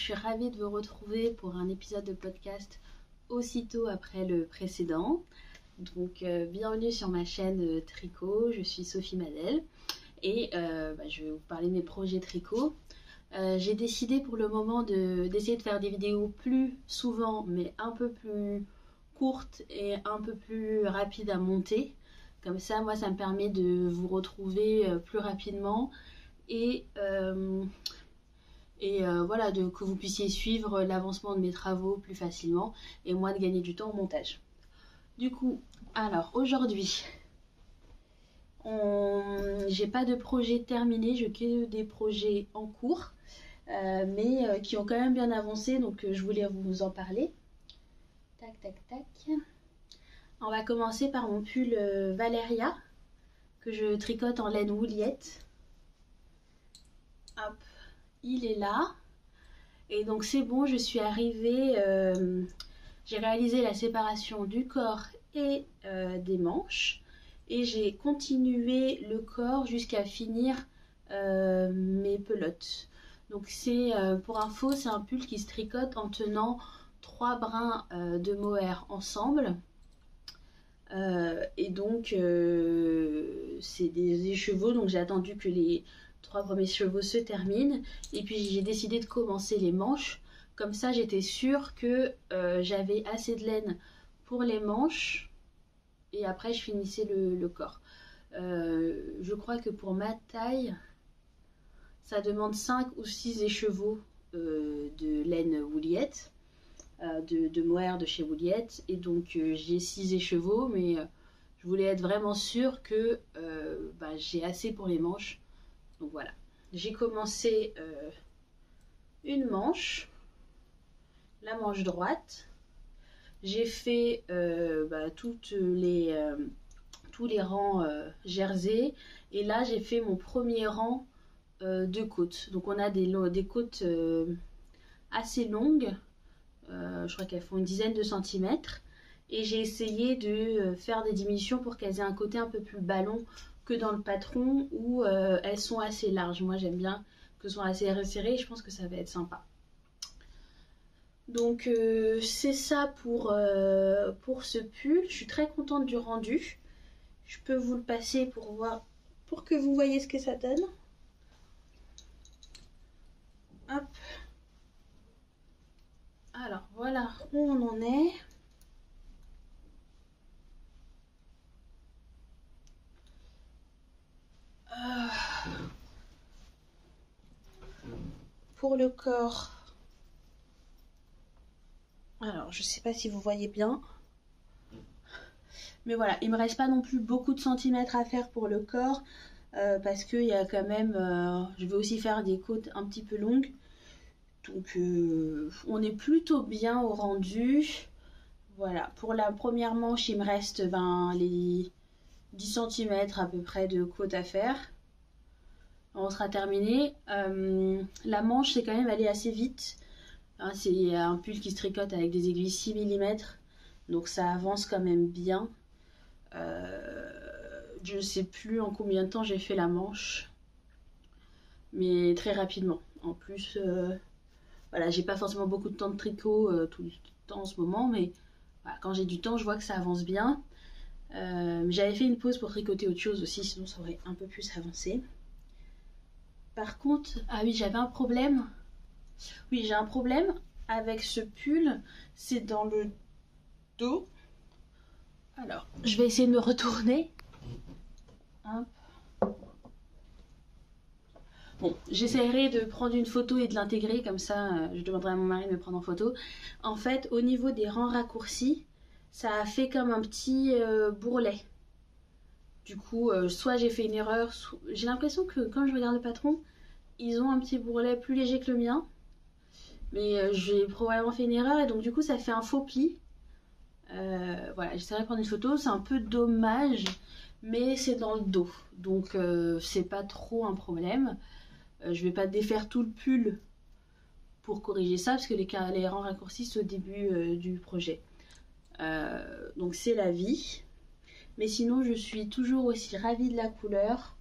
suis ravie de vous retrouver pour un épisode de podcast aussitôt après le précédent. Donc bienvenue sur ma chaîne Tricot, je suis Sophie Madel et je vais vous parler de mes projets tricot. J'ai décidé pour le moment d'essayer de faire des vidéos plus souvent mais un peu plus courtes et un peu plus rapides à monter. Comme ça, moi, ça me permet de vous retrouver plus rapidement et voilà, que vous puissiez suivre l'avancement de mes travaux plus facilement et moi de gagner du temps au montage. Du coup, alors aujourd'hui, j'ai pas de projet terminé, j'ai que des projets en cours, mais qui ont quand même bien avancé, donc je voulais vous en parler. Tac, tac, tac. On va commencer par mon pull Valeria que je tricote en laine Woolyette. Hop, il est là. Et donc c'est bon, je suis arrivée, j'ai réalisé la séparation du corps et des manches. Et j'ai continué le corps jusqu'à finir mes pelotes. Donc c'est, pour info, c'est un pull qui se tricote en tenant 3 brins de mohair ensemble. Et donc c'est des écheveaux, donc j'ai attendu que les 3 premiers chevaux se terminent et puis j'ai décidé de commencer les manches. Comme ça j'étais sûre que j'avais assez de laine pour les manches et après je finissais le corps. Je crois que pour ma taille ça demande 5 ou 6 écheveaux de laine Woolyette. De mohair de chez Woolyette, et donc j'ai 6 écheveaux, mais je voulais être vraiment sûre que j'ai assez pour les manches. Donc voilà, j'ai commencé une manche, la manche droite, j'ai fait tous les rangs jersey, et là j'ai fait mon premier rang de côtes. Donc on a des côtes assez longues. Je crois qu'elles font une dizaine de centimètres et j'ai essayé de faire des diminutions pour qu'elles aient un côté un peu plus ballon que dans le patron où elles sont assez larges. Moi j'aime bien que ce soit assez resserré et je pense que ça va être sympa. Donc c'est ça pour ce pull. Je suis très contente du rendu. Je peux vous le passer pour que vous voyez ce que ça donne. Hop. Alors voilà où on en est. Pour le corps, alors je sais pas si vous voyez bien, mais voilà, il me reste pas non plus beaucoup de centimètres à faire pour le corps parce qu'il y a quand même, je vais aussi faire des côtes un petit peu longues. Donc on est plutôt bien au rendu. Voilà, pour la première manche il me reste les 10 cm à peu près de côte à faire. On sera terminé. La manche c'est quand même allé assez vite. Hein, c'est un pull qui se tricote avec des aiguilles 6 mm. Donc ça avance quand même bien. Je ne sais plus en combien de temps j'ai fait la manche. Mais très rapidement. En plus... voilà, j'ai pas forcément beaucoup de temps de tricot tout le temps en ce moment, mais voilà, quand j'ai du temps, je vois que ça avance bien. J'avais fait une pause pour tricoter autre chose aussi, sinon ça aurait un peu plus avancé. Par contre, ah oui, j'avais un problème. Oui, j'ai un problème avec ce pull, c'est dans le dos. Alors, je vais essayer de me retourner. Hop. Bon, j'essaierai de prendre une photo et de l'intégrer, comme ça je demanderai à mon mari de me prendre en photo. En fait, au niveau des rangs raccourcis, ça a fait comme un petit bourrelet. Du coup, soit j'ai fait une erreur, j'ai l'impression que quand je regarde le patron, ils ont un petit bourrelet plus léger que le mien. Mais j'ai probablement fait une erreur et donc du coup ça fait un faux pli. Voilà, j'essaierai de prendre une photo, c'est un peu dommage, mais c'est dans le dos. Donc c'est pas trop un problème. Je vais pas défaire tout le pull pour corriger ça parce que les rangs raccourcis c'est au début du projet. Donc c'est la vie. Mais sinon je suis toujours aussi ravie de la couleur.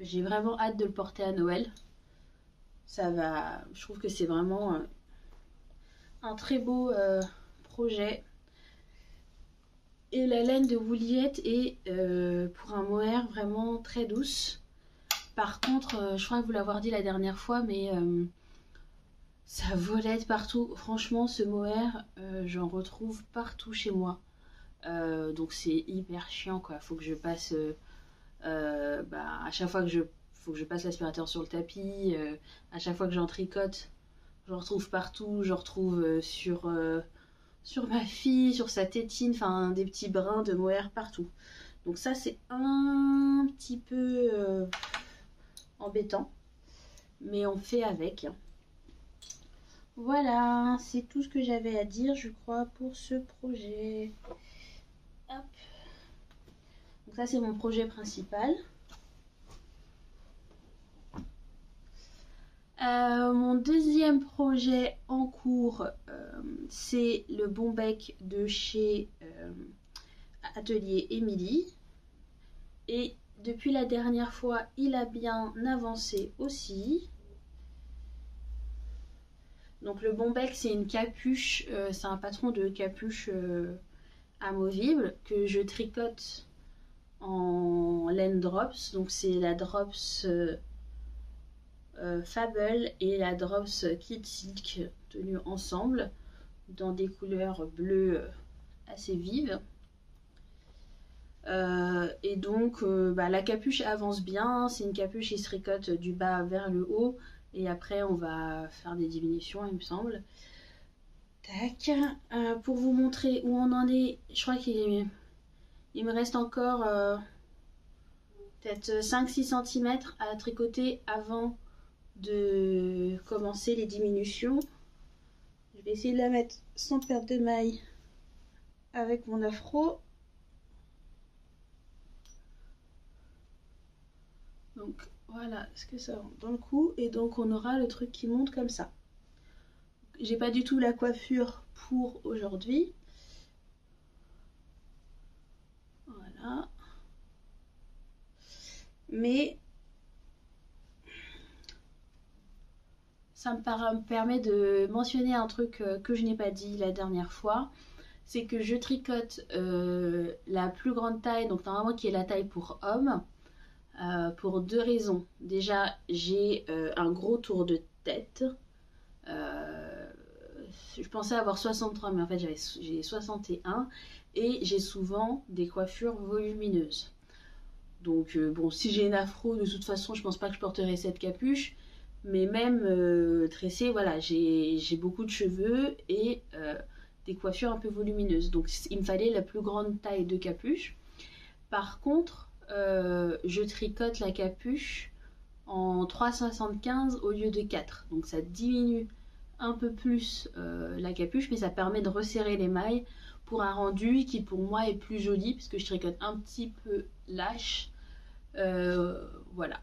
J'ai vraiment hâte de le porter à Noël. Ça va, je trouve que c'est vraiment un très beau projet. Et la laine de Woolyette est pour un mohair vraiment très douce. Par contre, je crois que vous l'avoir dit la dernière fois, mais ça volette partout. Franchement, ce mohair, j'en retrouve partout chez moi. Donc c'est hyper chiant, quoi. Faut que je passe à chaque fois que faut que je passe l'aspirateur sur le tapis. À chaque fois que j'en tricote, j'en retrouve partout. J'en retrouve sur ma fille, sur sa tétine, enfin des petits brins de mohair partout. Donc ça c'est un petit peu embêtant, mais on fait avec. Voilà, c'est tout ce que j'avais à dire, je crois, pour ce projet. Hop. Donc ça c'est mon projet principal. Mon deuxième projet en cours, c'est le Bombec de chez Atelier Émilie. Et depuis la dernière fois, il a bien avancé aussi. Donc le Bombec, c'est une capuche, c'est un patron de capuche amovible que je tricote en laine drops. Donc c'est la drops Fable et la drops Kid Silk tenues ensemble dans des couleurs bleues assez vives. Et donc la capuche avance bien, c'est une capuche qui se tricote du bas vers le haut et après on va faire des diminutions il me semble. Tac, pour vous montrer où on en est, je crois qu'il me reste encore peut-être 5-6 cm à tricoter avant de commencer les diminutions. Je vais essayer de la mettre sans perdre de maille avec mon afro. Donc voilà ce que ça rentre dans le cou et donc on aura le truc qui monte comme ça. J'ai pas du tout la coiffure pour aujourd'hui. Voilà. Mais ça me permet de mentionner un truc que je n'ai pas dit la dernière fois. C'est que je tricote la plus grande taille, donc normalement qui est la taille pour homme. Pour deux raisons. Déjà, j'ai un gros tour de tête. Je pensais avoir 63, mais en fait j'ai 61. Et j'ai souvent des coiffures volumineuses. Donc bon, si j'ai une afro, de toute façon, je pense pas que je porterai cette capuche. Mais même tressée, voilà, j'ai beaucoup de cheveux et des coiffures un peu volumineuses. Donc il me fallait la plus grande taille de capuche. Par contre, je tricote la capuche en 3,75 au lieu de 4. Donc ça diminue un peu plus la capuche, mais ça permet de resserrer les mailles pour un rendu qui pour moi est plus joli puisque je tricote un petit peu lâche. Voilà.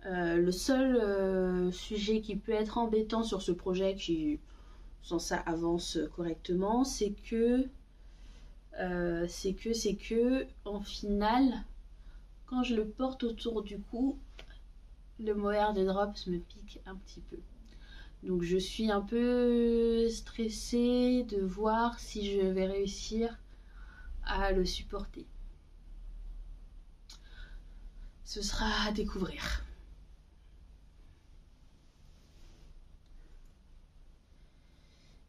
Le seul sujet qui peut être embêtant sur ce projet, qui sans ça avance correctement, c'est que en finale, quand je le porte autour du cou, le mohair de drops me pique un petit peu. Donc je suis un peu stressée de voir si je vais réussir à le supporter. Ce sera à découvrir.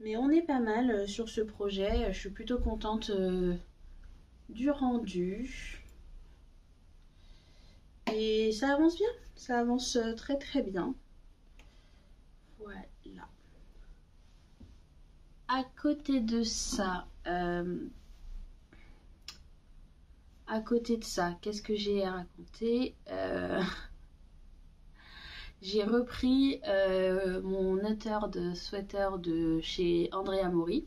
Mais on est pas mal sur ce projet. Je suis plutôt contente du rendu. Et ça avance bien. Ça avance très très bien. Voilà. À côté de ça, qu'est-ce que j'ai à raconter? J'ai repris mon auteur de sweater de chez Andrea Mori.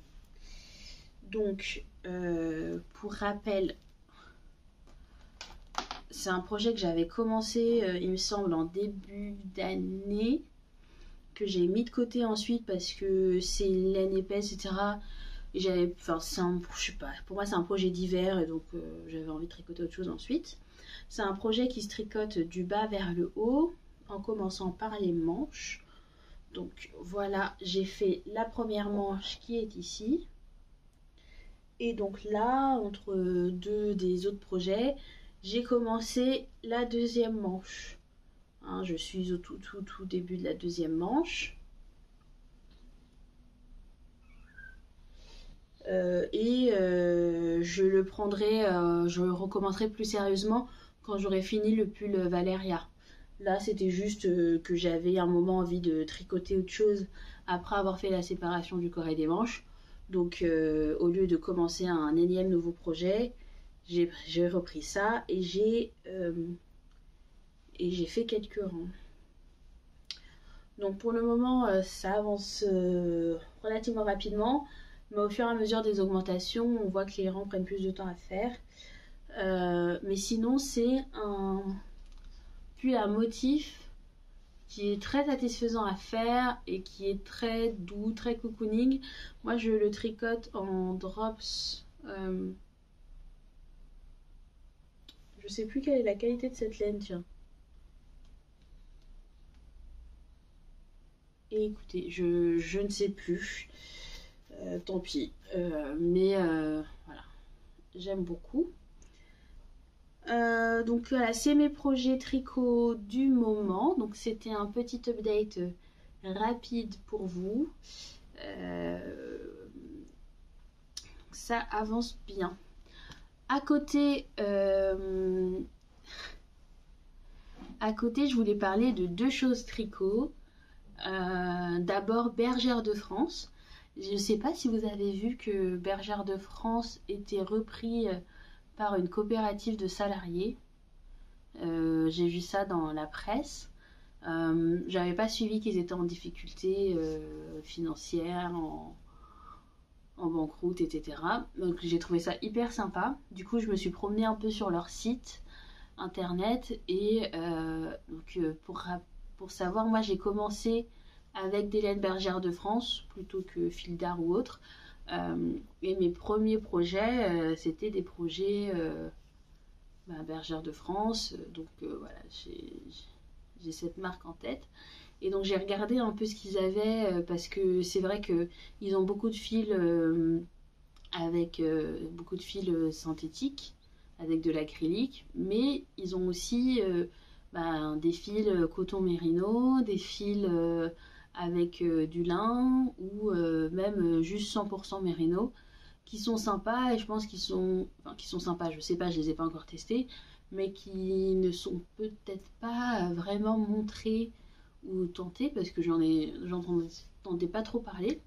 Donc, pour rappel, c'est un projet que j'avais commencé, il me semble, en début d'année, que j'ai mis de côté ensuite parce que c'est laine épaisse, etc. Et j'avais, enfin, je sais pas, pour moi c'est un projet d'hiver et donc j'avais envie de tricoter autre chose ensuite. C'est un projet qui se tricote du bas vers le haut. en commençant par les manches. Donc voilà, j'ai fait la première manche qui est ici. Et donc là, entre deux des autres projets, j'ai commencé la deuxième manche. Hein, je suis au tout début de la deuxième manche. Je le prendrai, je recommencerai plus sérieusement quand j'aurai fini le pull Valeria. Là, c'était juste que j'avais un moment envie de tricoter autre chose après avoir fait la séparation du corps et des manches. Donc, au lieu de commencer un énième nouveau projet, j'ai repris ça et j'ai fait quelques rangs. Donc, pour le moment, ça avance relativement rapidement. Mais au fur et à mesure des augmentations, on voit que les rangs prennent plus de temps à faire. Mais sinon, c'est un pull à motif qui est très satisfaisant à faire et qui est très doux, très cocooning. Moi, je le tricote en drops. Je sais plus quelle est la qualité de cette laine, tiens. Et écoutez, je ne sais plus. Tant pis. Mais voilà, j'aime beaucoup. Donc voilà, c'est mes projets tricot du moment. Donc c'était un petit update rapide pour vous. Ça avance bien. À côté, je voulais parler de deux choses tricot. D'abord, Bergère de France. Je ne sais pas si vous avez vu que Bergère de France était repris par une coopérative de salariés. J'ai vu ça dans la presse. J'avais pas suivi qu'ils étaient en difficulté financière, en banqueroute, etc. Donc j'ai trouvé ça hyper sympa. Du coup, je me suis promenée un peu sur leur site internet et pour savoir, moi j'ai commencé avec des laines Bergère de France plutôt que fil d'art ou autre. Et mes premiers projets, c'était des projets Bergère de France. Donc voilà, j'ai cette marque en tête. Et donc j'ai regardé un peu ce qu'ils avaient parce que c'est vrai qu'ils ont beaucoup de fils avec beaucoup de fils synthétiques avec de l'acrylique, mais ils ont aussi des fils coton mérino, des fils avec du lin ou même juste 100% mérino qui sont sympas et je pense qu'ils sont sympas, je sais pas, je les ai pas encore testés, mais qui ne sont peut-être pas vraiment montrés ou tentés parce que j'entendais pas trop parler.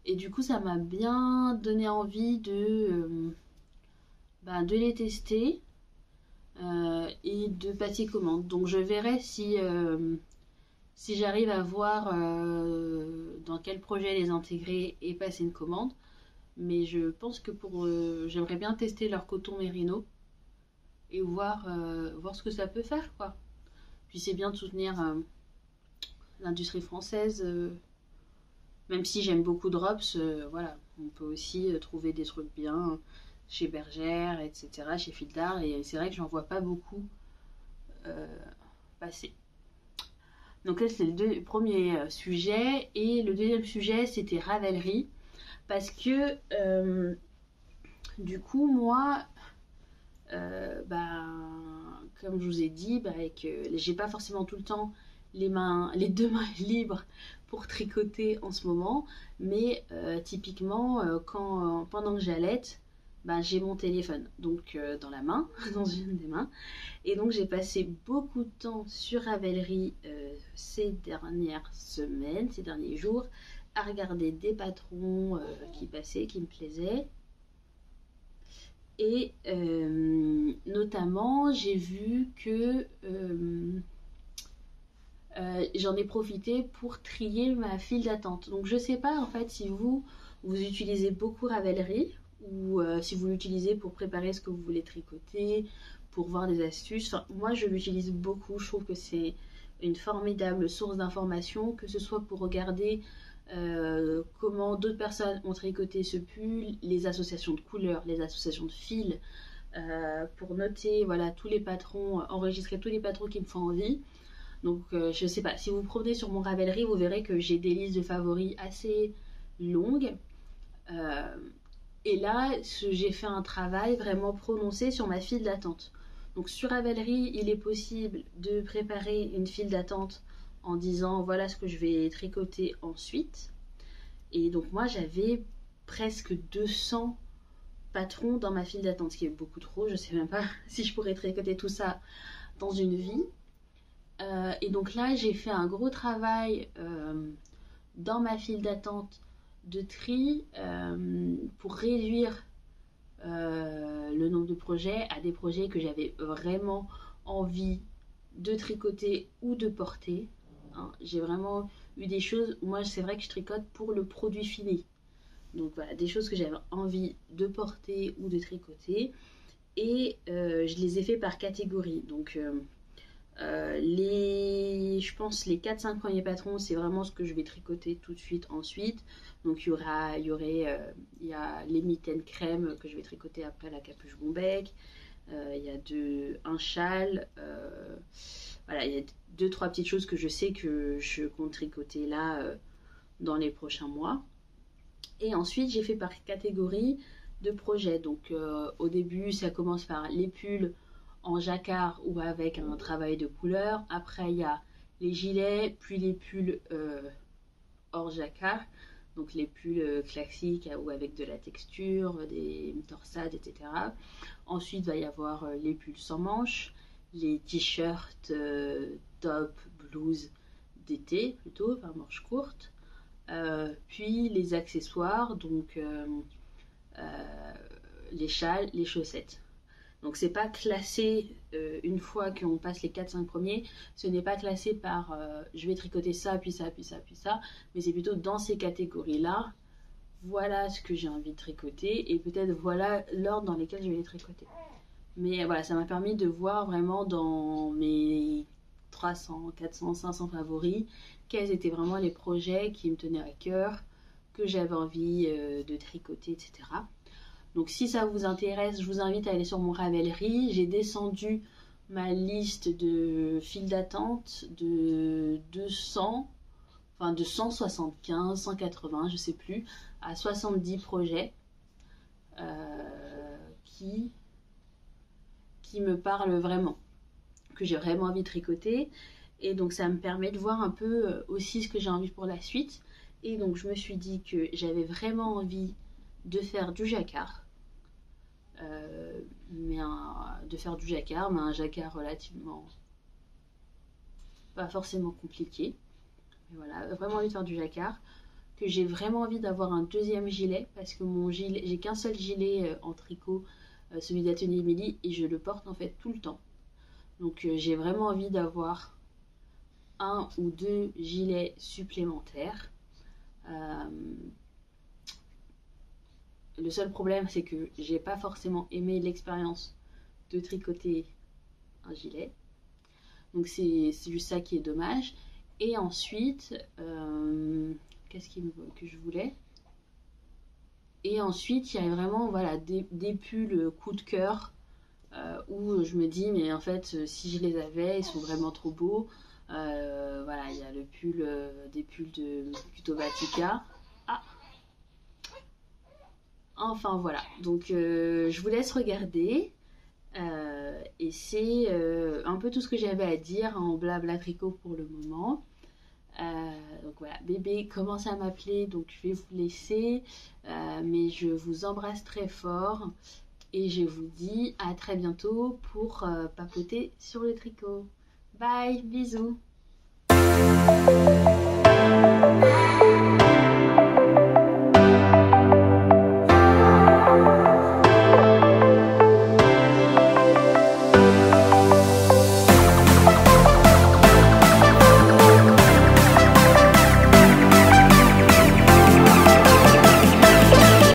Et du coup, ça m'a bien donné envie de les tester et de passer commande. Donc je verrai si j'arrive à voir dans quel projet les intégrer et passer une commande. Mais je pense que j'aimerais bien tester leur coton mérino et voir ce que ça peut faire, quoi. Puis c'est bien de soutenir l'industrie française, même si j'aime beaucoup Drops, voilà, on peut aussi trouver des trucs bien chez Bergère, etc., chez Fil d'Art, et c'est vrai que j'en vois pas beaucoup passer. Donc là, c'est le premier sujet, et le deuxième sujet, c'était Ravelry, parce que du coup, moi, comme je vous ai dit, j'ai pas forcément tout le temps les deux mains libres pour tricoter en ce moment, mais typiquement pendant que j'allaite, j'ai mon téléphone donc dans la main, dans une des mains, et donc j'ai passé beaucoup de temps sur Ravelry ces dernières semaines, ces derniers jours, à regarder des patrons qui passaient, qui me plaisaient. Et notamment, j'ai vu que j'en ai profité pour trier ma file d'attente. Donc je sais pas en fait si vous utilisez beaucoup Ravelry ou si vous l'utilisez pour préparer ce que vous voulez tricoter, pour voir des astuces. Enfin, moi je l'utilise beaucoup, je trouve que c'est une formidable source d'information, que ce soit pour regarder comment d'autres personnes ont tricoté ce pull, les associations de couleurs, les associations de fils, pour noter voilà tous les patrons, enregistrer tous les patrons qui me font envie. Donc je sais pas, si vous vous promenez sur mon Ravelry, vous verrez que j'ai des listes de favoris assez longues. Euh, et là, j'ai fait un travail vraiment prononcé sur ma file d'attente. Donc sur Ravelry, il est possible de préparer une file d'attente en disant voilà ce que je vais tricoter ensuite. Et donc moi j'avais presque 200 patrons dans ma file d'attente, ce qui est beaucoup trop. Je sais même pas si je pourrais tricoter tout ça dans une vie. Et donc là j'ai fait un gros travail dans ma file d'attente de tri pour réduire le nombre de projets à des projets que j'avais vraiment envie de tricoter ou de porter. Hein. J'ai vraiment eu des choses, moi c'est vrai que je tricote pour le produit fini. Donc voilà, des choses que j'avais envie de porter ou de tricoter. Et je les ai fait par catégorie. Donc je pense les 4-5 premiers patrons, c'est vraiment ce que je vais tricoter tout de suite ensuite. Donc il y a les mitaines crème que je vais tricoter après la capuche Bombec. Il y a un châle. Voilà, il y a 2-3 petites choses que je sais que je compte tricoter là dans les prochains mois. Et ensuite, j'ai fait par catégorie de projets. Donc au début, ça commence par les pulls en jacquard ou avec un travail de couleur. Après, il y a les gilets, puis les pulls hors jacquard. Donc les pulls classiques ou avec de la texture, des torsades, etc. Ensuite, il va y avoir les pulls sans manches, les t-shirts, top, blouse d'été plutôt, par manches courtes. Puis les accessoires, donc les châles, les chaussettes. Donc c'est pas classé une fois qu'on passe les 4-5 premiers, ce n'est pas classé par je vais tricoter ça, puis ça, puis ça, puis ça, mais c'est plutôt dans ces catégories-là, voilà ce que j'ai envie de tricoter et peut-être voilà l'ordre dans lesquels je vais les tricoter. Mais voilà, ça m'a permis de voir vraiment dans mes 300, 400, 500 favoris quels étaient vraiment les projets qui me tenaient à cœur, que j'avais envie de tricoter, etc. Donc si ça vous intéresse, je vous invite à aller sur mon Ravelry. J'ai descendu ma liste de files d'attente de 200, enfin de 175, 180, je sais plus, à 70 projets qui me parlent vraiment, que j'ai vraiment envie de tricoter. Et donc ça me permet de voir un peu aussi ce que j'ai envie pour la suite. Et donc je me suis dit que j'avais vraiment envie de faire du jacquard. Mais un jacquard relativement pas forcément compliqué. Mais voilà, vraiment envie de faire du jacquard. Que j'ai vraiment envie d'avoir un deuxième gilet parce que mon gilet, j'ai qu'un seul gilet en tricot, celui d'Atelier Émilie, et je le porte en fait tout le temps. Donc j'ai vraiment envie d'avoir 1 ou 2 gilets supplémentaires. Le seul problème, c'est que j'ai pas forcément aimé l'expérience de tricoter un gilet. Donc c'est juste ça qui est dommage. Et ensuite, qu'est-ce que je voulais? Et ensuite, il y a vraiment voilà, des pulls coup de cœur où je me dis, mais en fait, si je les avais, ils sont vraiment trop beaux. Voilà, il y a le pull, des pulls de plutôt Vatica. Ah! Enfin voilà, donc je vous laisse regarder. Et c'est un peu tout ce que j'avais à dire en blabla tricot pour le moment. Donc voilà, bébé commence à m'appeler, donc je vais vous laisser. Mais je vous embrasse très fort. Et je vous dis à très bientôt pour papoter sur le tricot. Bye, bisous.